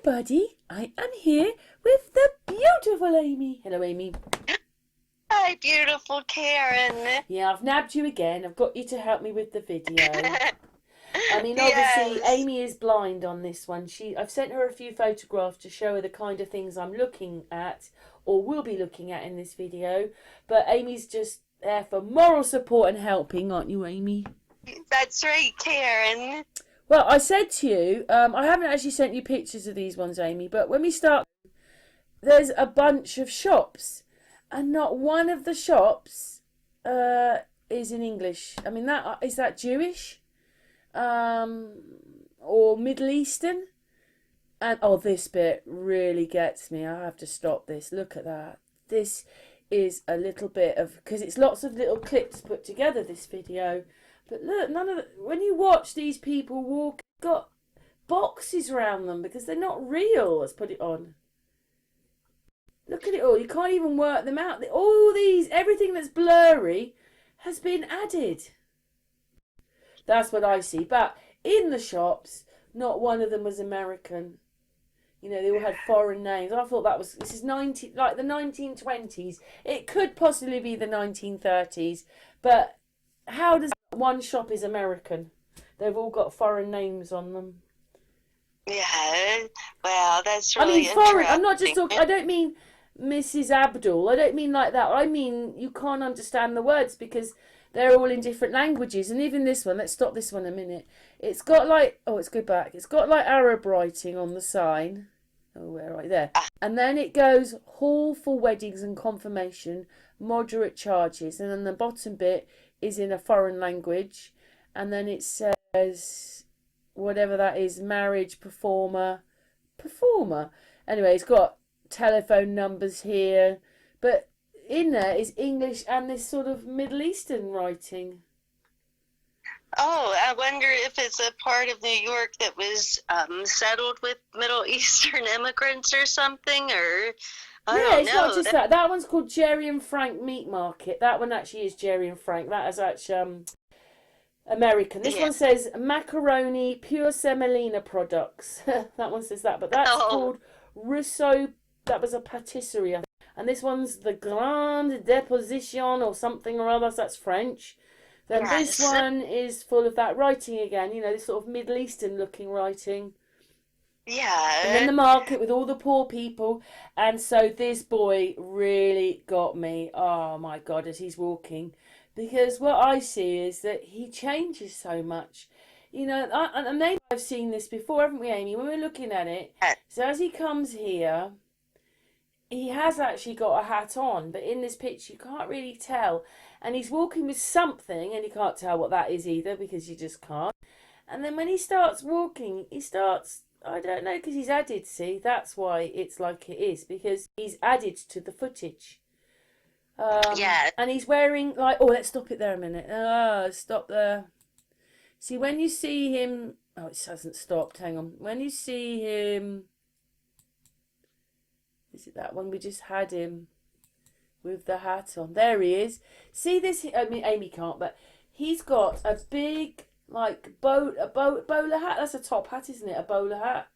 everybody, I am here with the beautiful Amy. Hello, Amy. Hi, beautiful Karen. Yeah, I've nabbed you again. I've got you to help me with the video. I mean, obviously, Yes. Amy is blind on this one. I've sent her a few photographs to show her the kind of things I'm looking at or will be looking at in this video. But Amy's just there for moral support and helping, aren't you, Amy? That's right, Karen. Well, I said to you, I haven't actually sent you pictures of these ones, Amy, but when we start, there's a bunch of shops, and not one of the shops is in English. I mean, is that Jewish? Or Middle Eastern? And oh, this bit really gets me. I have to stop this. Look at that. This is a little bit of, because it's lots of little clips put together, this video. But look, when you watch these people walk, got boxes around them because they're not real. Let's put it on. Look at it all. You can't even work them out. Everything that's blurry has been added. That's what I see. But in the shops, not one of them was American. You know, they all had foreign names. I thought this is like the 1920s. It could possibly be the 1930s. But how does one shop is American? They've all got foreign names on them. Yeah, well, that's really interesting. Foreign. I'm not just talking. I don't mean Mrs. Abdul. I don't mean like that. I mean you can't understand the words because they're all in different languages. And even this one. Let's stop this one a minute. It's got like let's go back. It's got like Arab writing on the sign. Oh, where right there. And then it goes hall for weddings and confirmation, moderate charges, and then the bottom bit is in a foreign language, and then it says whatever that is, marriage performer. Anyway, it's got telephone numbers here, but in there is English and this sort of Middle Eastern writing. Oh, I wonder if it's a part of New York that was settled with Middle Eastern immigrants or something, or I don't know. It's not just that. That one's called Jerry and Frank Meat Market. That one actually is Jerry and Frank. That is actually American. This one says macaroni pure semolina products. That one says that, but that's called Russo. That was a patisserie, I think. And this one's the Grande Deposition or something or other. So that's French. Then this one is full of that writing again. You know, this sort of Middle Eastern looking writing. Yeah. And then the market with all the poor people. And so this boy really got me. Oh my God, as he's walking. Because what I see is that he changes so much. You know, and maybe I've seen this before, haven't we, Amy? When we're looking at it. So as he comes here, he has actually got a hat on. But in this picture, you can't really tell. And he's walking with something, and you can't tell what that is either because you just can't. And then when he starts walking, I don't know, because he's added, see, that's why it's like it is, because he's added to the footage. And he's wearing, let's stop it there a minute. Stop there. See, when you see him, it hasn't stopped, hang on. When you see him, is it that one we just had him with the hat on? There he is. See this, I mean, Amy can't, but he's got a big, bowler hat. That's a top hat, isn't it? A bowler hat.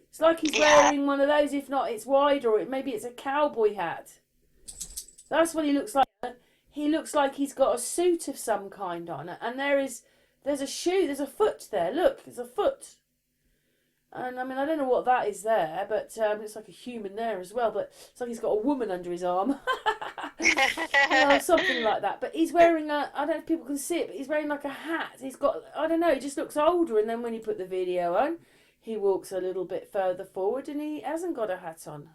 It's like he's wearing one of those. If not, it's wider, or maybe it's a cowboy hat. That's what he looks like. He looks like he's got a suit of some kind on, and there's a shoe. There's a foot there. Look, there's a foot. And I mean, I don't know what that is there, but it's like a human there as well. But it's like he's got a woman under his arm, something like that. But he's wearing I don't know if people can see it, but he's wearing like a hat. He's got, I don't know, he just looks older. And then when you put the video on, he walks a little bit further forward, and he hasn't got a hat on.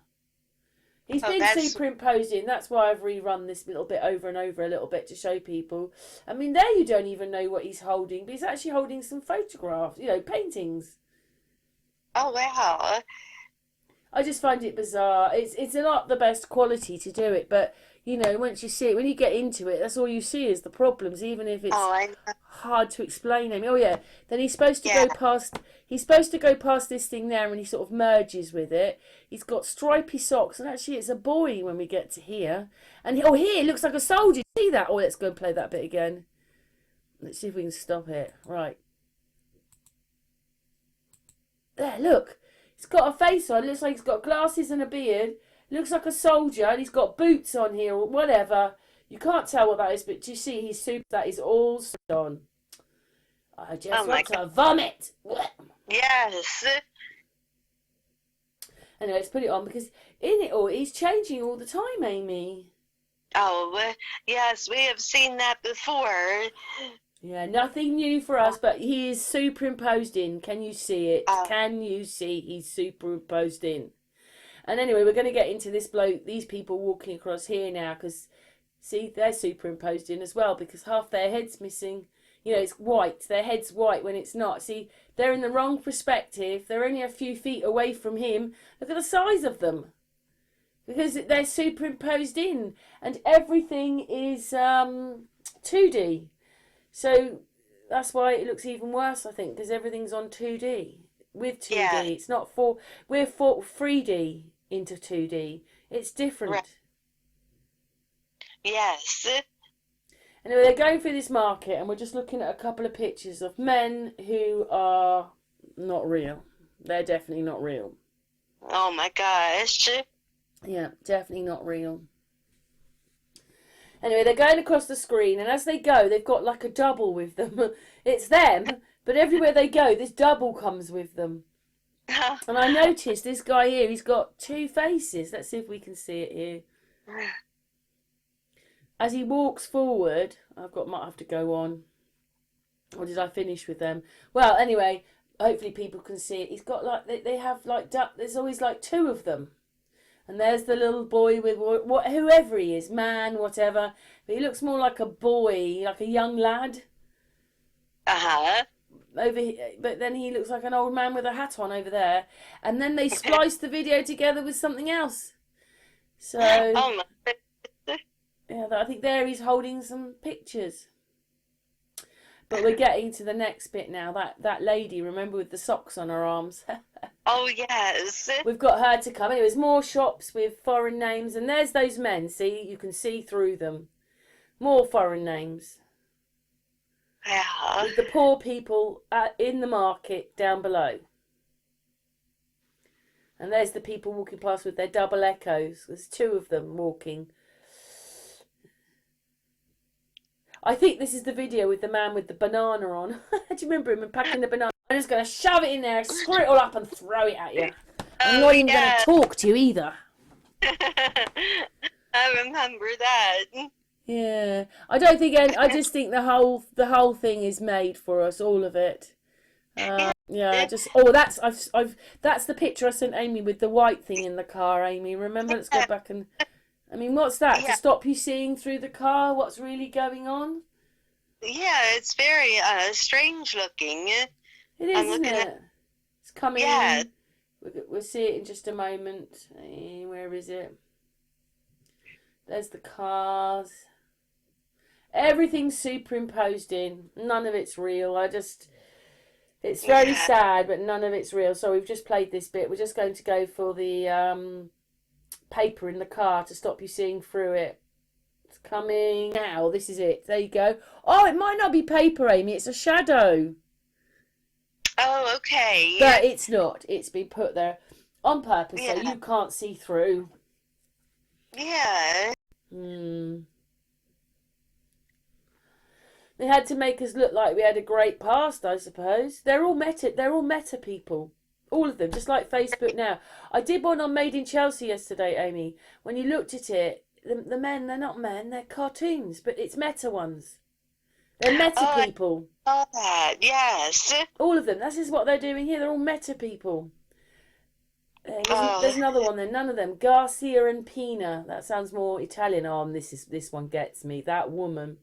He's been superimposed in. That's why I've rerun this little bit over and over a little bit to show people. I mean, there you don't even know what he's holding, but he's actually holding some photographs, paintings. Oh, wow. I just find it bizarre. It's not the best quality to do it, but, once you see it, when you get into it, that's all you see is the problems, even if it's hard to explain. I mean, then he's supposed to go past, this thing there, and he sort of merges with it. He's got stripy socks, and actually it's a boy when we get to here. And, here, it looks like a soldier. See that? Oh, let's go and play that bit again. Let's see if we can stop it. Right. There, look. He's got a face on. It looks like he's got glasses and a beard. Looks like a soldier, and he's got boots on here or whatever. You can't tell what that is, but you see he's super. That is all on. I just want to vomit. Yes. Anyway, let's put it on because in it all, he's changing all the time, Amy. Oh, yes, we have seen that before. Yeah, nothing new for us, but he is superimposed in. Can you see it? Can you see he's superimposed in? And anyway, we're going to get into this bloke, these people walking across here now, because, see, they're superimposed in as well, because half their head's missing. You know, it's white. Their head's white when it's not. See, they're in the wrong perspective. They're only a few feet away from him. Look at the size of them. Because they're superimposed in. And everything is 2D. So that's why it looks even worse, I think, because everything's on 2D. With 2D. Yeah. It's not we're 3D into 2D. It's different. Right. Yes. Anyway, they're going through this market and we're just looking at a couple of pictures of men who are not real. They're definitely not real. Oh my gosh. Yeah, definitely not real. Anyway, they're going across the screen, and as they go, they've got like a double with them. It's them, but everywhere they go, this double comes with them. And I noticed this guy here, he's got two faces. Let's see if we can see it here. As he walks forward, might have to go on. Or did I finish with them? Well, anyway, hopefully people can see it. He's got like, they have like, there's always like two of them. And there's the little boy with whoever he is, man, whatever. But he looks more like a boy, like a young lad. Uh-huh. Over here, but then he looks like an old man with a hat on over there. And then they splice the video together with something else. So, oh my. Yeah, I think there he's holding some pictures. But we're getting to the next bit now. That lady, remember, with the socks on her arms. Oh, yes. We've got her to come. Anyway, there's more shops with foreign names. And there's those men. See, you can see through them. More foreign names. Yeah. With the poor people in the market down below. And there's the people walking past with their double echoes. There's two of them walking. I think this is the video with the man with the banana on. Do you remember him packing the banana? I'm just going to shove it in there, screw it all up and throw it at you. I'm not even going to talk to you either. I remember that. Yeah. I don't think I just think the whole thing is made for us, all of it. Yeah, that's the picture I sent Amy with the white thing in the car, Amy. Remember, let's go back and I mean, what's that? Yeah. To stop you seeing through the car what's really going on? Yeah, it's very strange looking. It is, isn't it? It's coming in. We'll see it in just a moment. Where is it? There's the cars. Everything's superimposed in. None of it's real. It's very sad, but none of it's real. So we've just played this bit. We're just going to go for the paper in the car to stop you seeing through it. It's coming now. This is it. There you go. Oh, it might not be paper, Amy. It's a shadow. Oh, okay. But it's not. It's been put there on purpose so you can't see through. Yeah. They had to make us look like we had a great past, I suppose. They're all meta people. All of them, just like Facebook now. I did one on Made in Chelsea yesterday, Amy. When you looked at it, the men, they're not men, they're cartoons, but it's meta ones. They're meta people. I saw that, yes. All of them. This is what they're doing here. They're all meta people. There's another one there. None of them. Garcia and Pina. That sounds more Italian. Oh, this one gets me. That woman.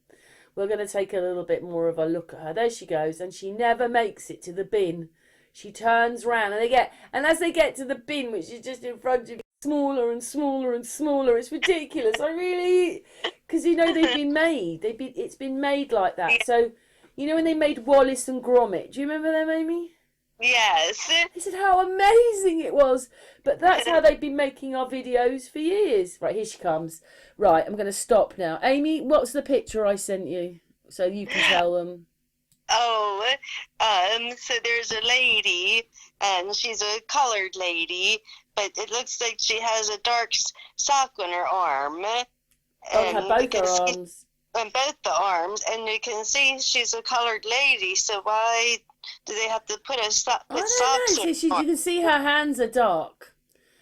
We're going to take a little bit more of a look at her. There she goes, and she never makes it to the bin. She turns round, and as they get to the bin, which is just in front of you, smaller and smaller and smaller. It's ridiculous. Because they've been made. It's been made like that. So, when they made Wallace and Gromit, do you remember them, Amy? Yes. They said how amazing it was. But that's how they've been making our videos for years. Right, here she comes. Right, I'm going to stop now. Amy, what's the picture I sent you? So you can tell them. Oh, so there's a lady, and she's a colored lady, but it looks like she has a dark sock on her arm, On her and you both can her see arms. on both the arms, and you can see she's a colored lady. So why do they have to put I put don't socks know. on See, her you arm? can see her hands are dark.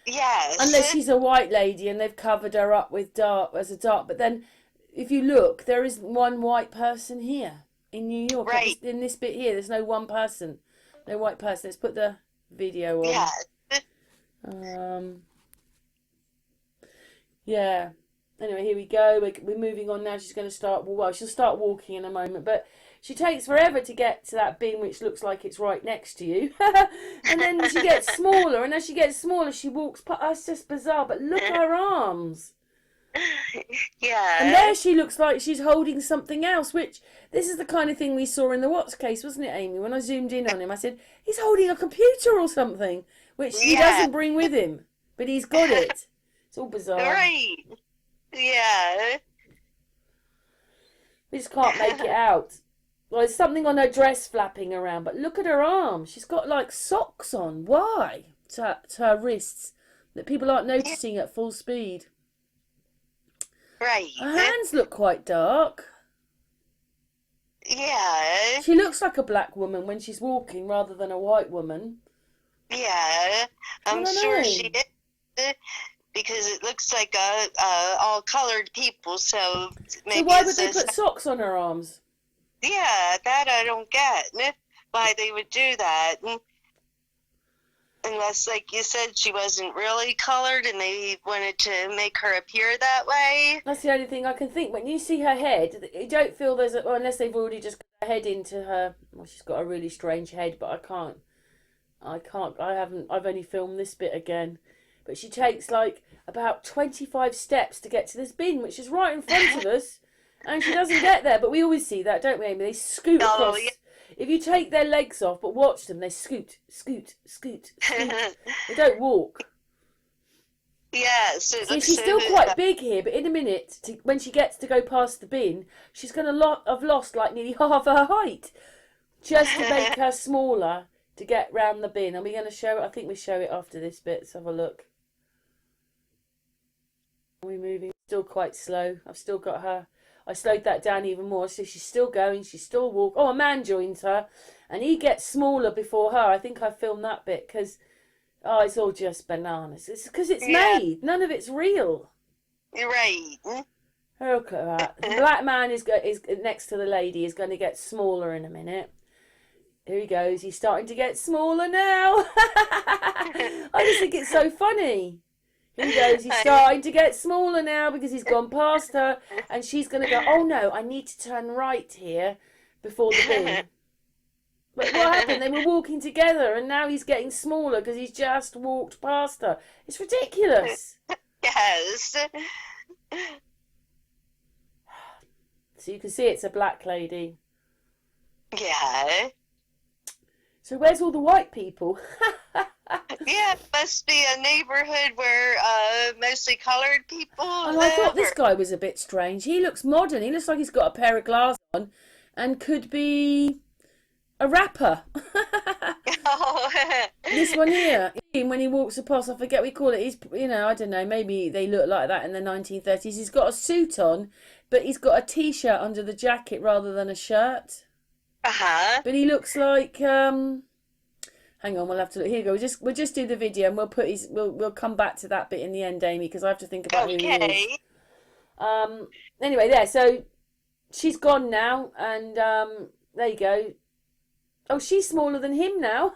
Yes, Unless she's a white lady and they've covered her up with dark as a dark. But then, if you look, there is one white person here in New York. right. In this bit here, there's no one person, no white person. Let's put the video on. Yes. Um, yeah. Anyway, here we go. We're moving on now. She's going to start. Well, she'll start walking in a moment, but she takes forever to get to that bin, which looks like it's right next to you. And then she gets smaller, and as she gets smaller, she walks past. That's just bizarre. But look at her arms. And there Yeah. she looks like she's holding something else, which this is the kind of thing we saw in the Watts case, wasn't it, Amy? When I zoomed in on him, I said, he's holding a computer or something, which he Yeah. doesn't bring with him, but he's got it. It's all bizarre. Right. Yeah. We just can't make it out. Well, there's something on her dress flapping around, but look at her arm. She's got like socks on. Why? To her wrists that people aren't noticing at full speed. Right. Her hands look quite dark. Yeah. She looks like a black woman when she's walking rather than a white woman. Yeah. I'm don't sure know. she is, because it looks like all colored people. So maybe So why would it's they just, put socks on her arms? yeah, that I don't get why they would do that. Unless, like you said, she wasn't really colored and they wanted to make her appear that way. That's the only thing I can think. When you see her head, you don't feel there's a, well, unless they've already just got her head into her. Well, she's got a really strange head, but I've only filmed this bit again. But she takes like about 25 steps to get to this bin, which is right in front of us. And she doesn't get there, but we always see that, don't we, Amy? They scoot Oh, across. yeah. If you take their legs off, but watch them, they scoot, scoot, scoot, scoot. They don't walk. Yes, it See, looks she's so still good. quite big here, but in a minute, when she gets to go past the bin, she's going to have lost like nearly half her height just to make her smaller to get round the bin. Are we going to show it? I think we show it after this bit. Let's have a look. Are we moving? Still quite slow. I've still got her. I slowed that down even more, so she's still going. She's still walking. Oh, a man joins her, and he gets smaller before her. I think I filmed that bit because, oh, it's all just bananas. It's because it's made. None of it's real. You're right. Look at that. The black man is next to the lady is going to get smaller in a minute. Here he goes. He's starting to get smaller now. I just think it's so funny. Here he goes. He's starting to get smaller now because he's gone past her, and she's going to go, oh no, I need to turn right here before the bin. But what happened? They were walking together, and now he's getting smaller because he's just walked past her. It's ridiculous. Yes. So you can see it's a black lady. Yeah. So where's all the white people? Yeah, it must be a neighborhood where mostly colored people Oh, live. I thought this guy was a bit strange. He looks modern. He looks like he's got a pair of glasses on and could be a rapper. Oh. This one here, when he walks across, I forget what we call it. He's, I don't know, maybe they look like that in the 1930s. He's got a suit on, but he's got a t-shirt under the jacket rather than a shirt. Uh-huh. But he looks like, hang on, we'll have to look. Here you go. We'll just do the video and we'll come back to that bit in the end, Amy, because I have to think about who he is. Okay. Anyway, there. So she's gone now, and there you go. Oh, she's smaller than him now.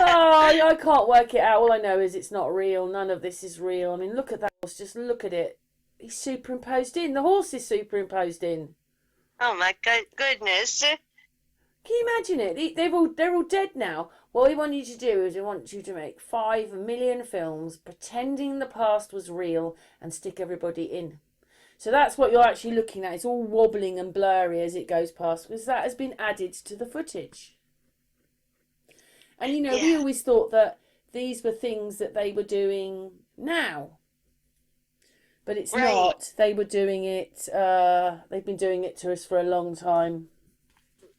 Oh, I can't work it out. All I know is it's not real. None of this is real. I mean, look at that horse. Just look at it. He's superimposed in. The horse is superimposed in. Oh my goodness. Can you imagine it? They're all dead now. What we want you to do is we want you to make 5 million films pretending the past was real and stick everybody in. So that's what you're actually looking at. It's all wobbling and blurry as it goes past because that has been added to the footage. And we always thought that these were things that they were doing now. But it's not. They were doing it, they've been doing it to us for a long time.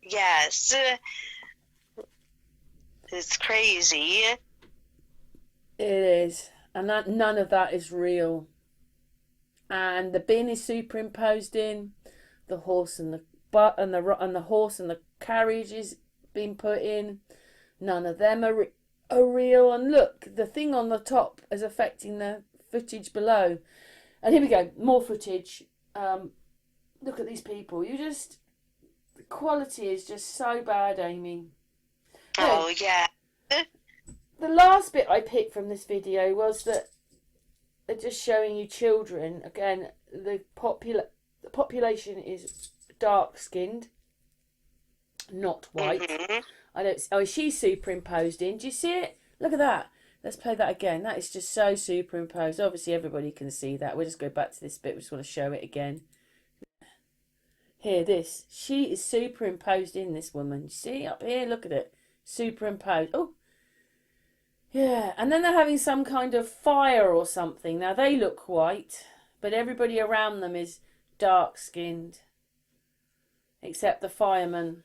Yes. It's crazy. It is. And that none of that is real. And the bin is superimposed in. The horse and the horse and the carriage is being put in. None of them are real. And look, the thing on the top is affecting the footage below. And here we go, more footage. Look at these people. The quality is just so bad, Amy. Oh, yeah. The last bit I picked from this video was that they're just showing you children. Again, the population is dark skinned, not white. Mm-hmm. She's superimposed in. Do you see it? Look at that. Let's play that again. That is just so superimposed. Obviously everybody can see that. We'll just go back to this bit. We just want to show it again. Here, this. She is superimposed in, this woman. See up here? Look at it. Superimposed. Oh. Yeah, and then they're having some kind of fire or something. Now they look white, but everybody around them is dark skinned. Except the fireman.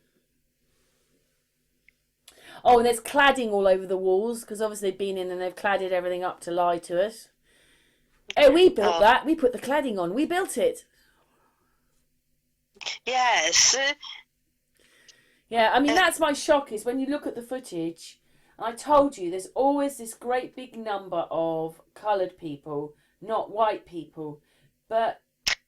Oh, and there's cladding all over the walls, because obviously they've been in and they've cladded everything up to lie to us. Oh, we built that. We put the cladding on. We built it. Yes. Yeah, I mean, that's my shock, is when you look at the footage, and I told you there's always this great big number of coloured people, not white people. But,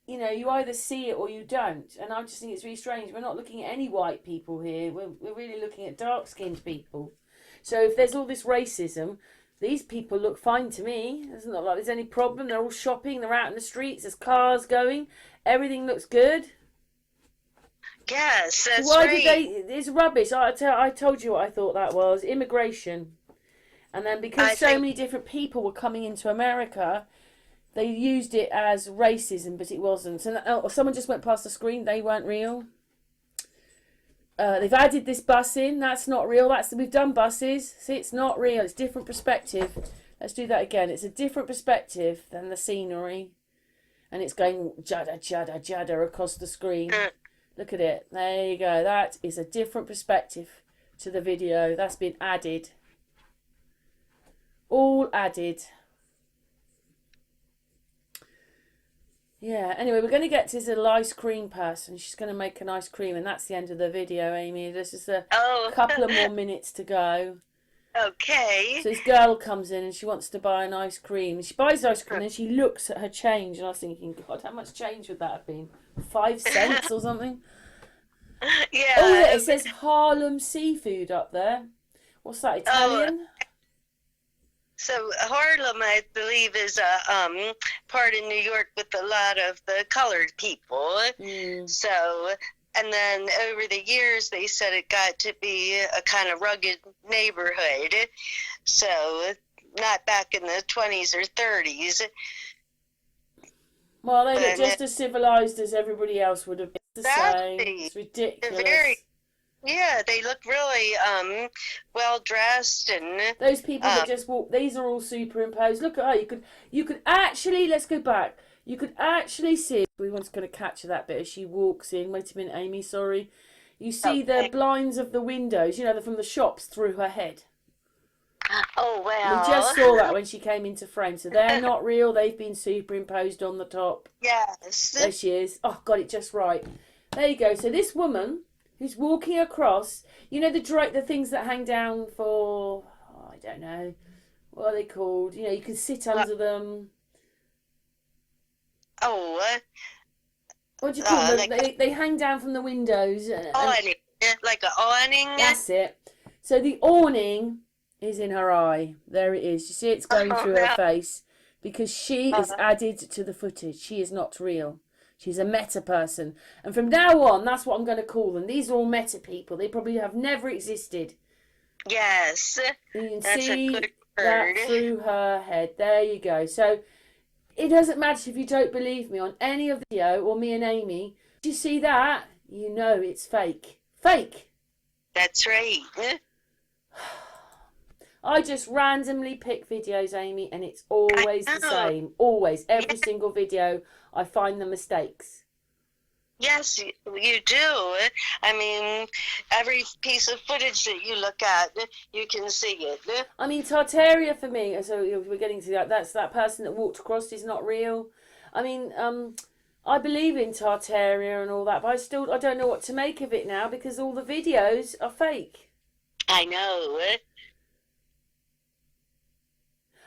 you know, you either see it or you don't. And I just think it's really strange. We're not looking at any white people here. We're really looking at dark-skinned people. So if there's all this racism, these people look fine to me. It's not like there's any problem. They're all shopping. They're out in the streets. There's cars going. Everything looks good. Yes, that's Why right. did they? It's rubbish. I told you what I thought that was. Immigration. And then because many different people were coming into America, they used it as racism, but it wasn't. So someone just went past the screen. They weren't real. They've added this bus in. That's not real. We've done buses. See, it's not real. It's different perspective. Let's do that again. It's a different perspective than the scenery. And it's going judder, judder, judder across the screen. Look at it. There you go. That is a different perspective to the video. That's been added. All added. Yeah, anyway, we're going to get to this little ice cream person. She's going to make an ice cream, and that's the end of the video, Amy. There's just a couple of more minutes to go. Okay. So this girl comes in and she wants to buy an ice cream. She buys ice cream and she looks at her change, and I was thinking, God, how much change would that have been? 5 cents or something? Yeah. Oh, yeah, it says Harlem Seafood up there. What's that, Italian? So Harlem, I believe, is a part of New York with a lot of the colored people. So, and then over the years, they said it got to be a kind of rugged neighborhood. So, not back in the 20s or 30s. Well, they look just as civilized as everybody else would have been. The same. It's ridiculous. Yeah, they look really well dressed, and those people that just walk. These are all superimposed. Look at her. You could actually, let's go back. You could actually see. Everyone's going to capture that bit as she walks in. Wait a minute, Amy. Sorry. You see the blinds of the windows. You know, they're from the shops through her head. Oh wow! We just saw that when she came into frame. So they're not real. They've been superimposed on the top. Yes. There she is. Oh, got it just right. There you go. So this woman who's walking across, you know, the things that hang down for, I don't know, what are they called? You know, you can sit under them. Oh. What do you call them? They hang down from the windows. Awning. Like an awning? That's it. So the awning is in her eye. There it is. You see it's going through her face because she is added to the footage. She is not real. She's a meta person. And from now on, that's what I'm going to call them. These are all meta people. They probably have never existed. Yes. You can see that through her head. There you go. So it doesn't matter if you don't believe me on any of the video or me and Amy. Do you see that? You know it's fake. Fake. That's right. I just randomly pick videos, Amy, and it's always the same. Always. Every single video, I find the mistakes. Yes, you do. I mean, every piece of footage that you look at, you can see it. I mean, Tartaria for me, so we're getting to that. That's that person that walked across is not real. I mean, I believe in Tartaria and all that, but I don't know what to make of it now because all the videos are fake. I know.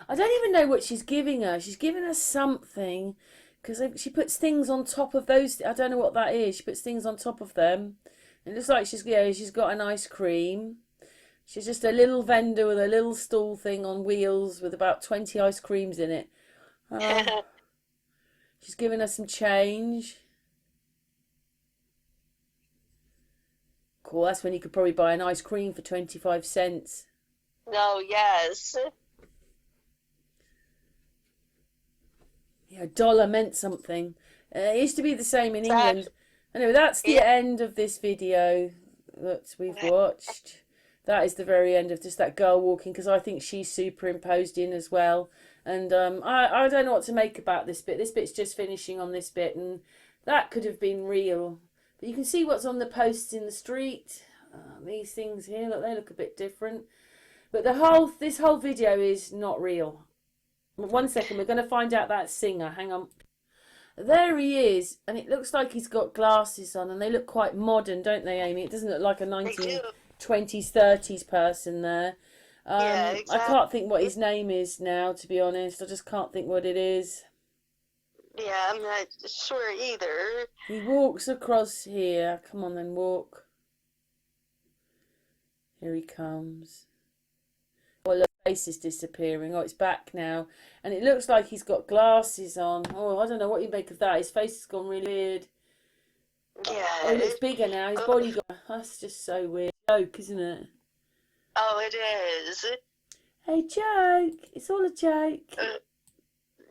I don't even know what she's giving her. She's giving her something because she puts things on top of those. I don't know what that is. She puts things on top of them. It looks like she's got an ice cream. She's just a little vendor with a little stall thing on wheels with about 20 ice creams in it. She's giving us some change. Cool, that's when you could probably buy an ice cream for 25 cents. No, yes. Yeah, a dollar meant something. It used to be the same in England. Anyway, that's the end of this video that we've watched. That is the very end of just that girl walking because I think she's superimposed in as well. And I don't know what to make about this bit. This bit's just finishing on this bit, and that could have been real. But you can see what's on the posts in the street. These things here, look, they look a bit different. But this whole video is not real. 1 second, we're going to find out that singer. Hang on. There he is, and it looks like he's got glasses on, and they look quite modern, don't they, Amy? It doesn't look like a 1920s, 30s person there. Yeah, exactly. I can't think what his name is now, to be honest. I just can't think what it is. Yeah, I'm not sure either. He walks across here. Come on then, walk. Here he comes. Oh, look, the face is disappearing. Oh, it's back now. And it looks like he's got glasses on. Oh, I don't know what you make of that. His face has gone really weird. Yeah. Oh, he looks bigger now. His body got... That's just so weird. Joke, isn't it? Oh, it is. Hey, joke. It's all a joke.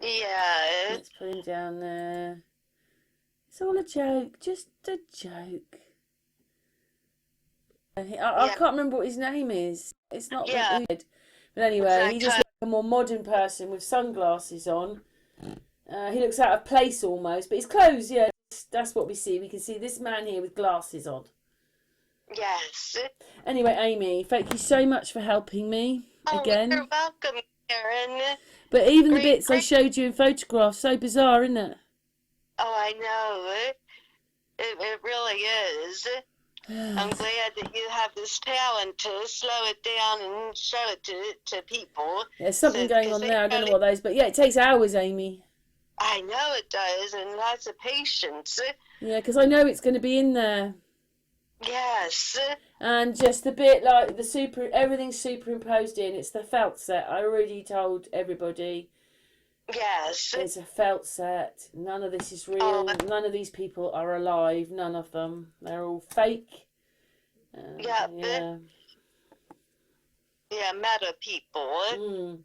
Yeah. Let's put him down there. It's all a joke. Just a joke. I can't remember what his name is. It's not weird. But anyway, he just looks like a more modern person with sunglasses on. He looks out of place almost. But his clothes, yeah, that's what we see. We can see this man here with glasses on. Yes. Anyway, Amy, thank you so much for helping me again. You're welcome, Karen. But even the bits I showed you in photographs, so bizarre, isn't it? Oh, I know. It really is. I'm glad that you have this talent to slow it down and show it to people. There's something going on there. I don't know what that is, but yeah, it takes hours, Amy. I know it does, and lots of patience. Yeah, because I know it's going to be in there. Yes. And just a bit like everything's superimposed in. It's the felt set. I already told everybody. Yes. It's a felt set. None of this is real. None of these people are alive. None of them. They're all fake. Yeah. Yeah. Yeah, meta people.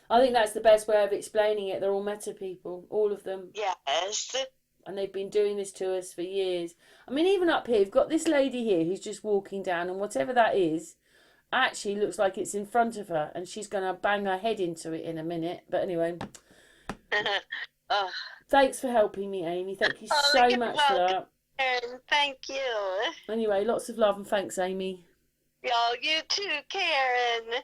I think that's the best way of explaining it. They're all meta people. All of them. Yes. And they've been doing this to us for years. I mean, even up here, you've got this lady here who's just walking down, and whatever that is, actually looks like it's in front of her, and she's going to bang her head into it in a minute. But anyway, thanks for helping me, Amy. Thank you so much for that. Karen, thank you. Anyway, lots of love and thanks, Amy. Y'all, you too, Karen.